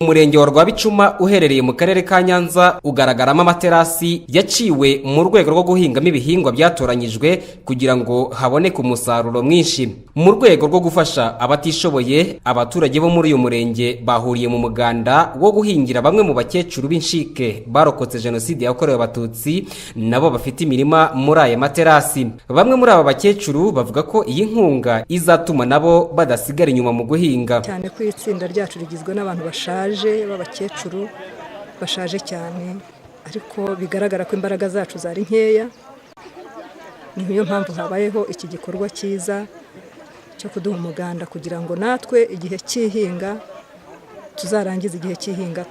Umurenge wa Rwabicuma uherereye mu karere ka Nyanza ugaragaramo amaterasi yaciwe mu rwego rwo guhingamo ibihingwa byatoranyijwe kugira ngo haboneke umusaruro mwinshi. Mu rwego rwo gufasha abatishoboye, abaturage bo muri uyu murenge bahuriye mu muganda wo guhingira bamwe mu bakecuru b'inshike barokotse Jenoside yakorewe Abatutsi nabo bafite imirima muri aya materasi. Bamwe muri aba bakecuru bavuga ko iyi nkunga izatuma nabo badasigara inyuma mu guhinga. Cyane ko itsinda ryacu rigizwe n'abantu b'abakecuru bashaje cyane, ariko bigaragara ko imbaraga zacu zari nkeya. Niyo mpamvu habayeho iki gikorwa cyiza cyo kuduha umuganda kugira ngo natwe igihe cy'ihinga tuzarangiza igihe cy'ihinga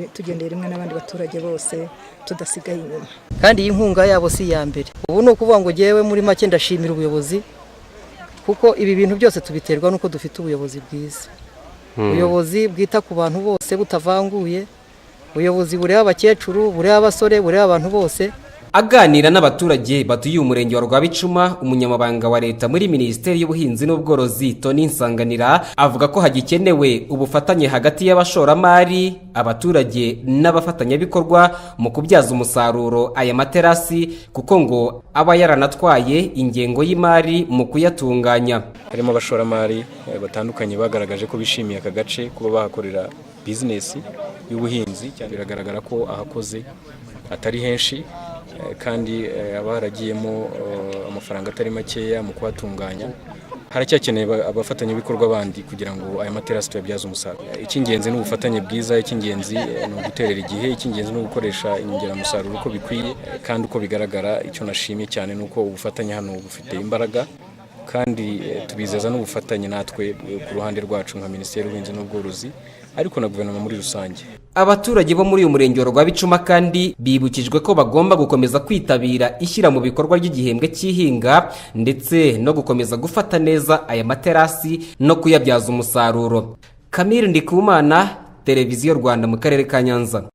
tugendeye rimwe n'abandi baturage bose tudasigaye inyuma. Kandi iyi nkunga yabo si iya mbere. Ubu ni ukuvuga ngo ngewe muri make ndashimira ubuyobozi, kuko ibi bintu byose tubiterwa nuko dufite ubuyobozi bwiza. Ubuyobozi bwita ku bantu bose butavanguye, ubuyobozi bureba abakecuru, bureba abasore, bureba abantu bose. Aganira n'abaturage batuye umurenge wa Rwabicuma, umunyamabanga wa leta muri Minisiteri y'Ubuhinzi n'Ubworozi Tony Nsanganira avuga ko hagikenewe ubufatanye hagati y'abashoramari, abaturage n'abafatanyabikorwa mu kubyaza umusaruro aya materasi, kuko ngo aba yaranatwaye ingengo y'imari mu kuyatunganya. Harimo abashoramari batandukanye bagaragaje ko bishimiye aka gace kuba bahakorera bizinesi y'ubuhinzi. Biragaragara ko ahakoze atari henshi, kandi abaragiyemo amafaranga atari makeya mu kuhatunganya. Haracyakeneye abafatanyabikorwa bandi kugira ngo aya materasi tuyabyaze umusaruro. Icy'ingenzi ni ubufatanye bwiza, icy'ingenzi ni uguterera igihe, icy'ingenzi ni ugukoresha inyongeramusaruro uko bikwiye, kandi uko bigaragara icyo nashimye cyane ni uko ubufatanye hano bufite imbaraga, kandi tubizeza n'ubufatanye natwe ku ruhande rwacu nka Minisiteri y'Ubuhinzi n'Ubworozi, ariko na guverinoma muri rusange. Abaturage bo muri uyu murenge wa Rwabicuma kandi bibukijwe ko bagomba gukomeza kwitabira ishyira mu bikorwa ry'igihembwe cy'ihinga, ndetse no gukomeza gufata neza aya materasi no kuyabyaza umusaruro. Camille Ndikumana, Televiziyo Rwanda mu karere ka Nyanza.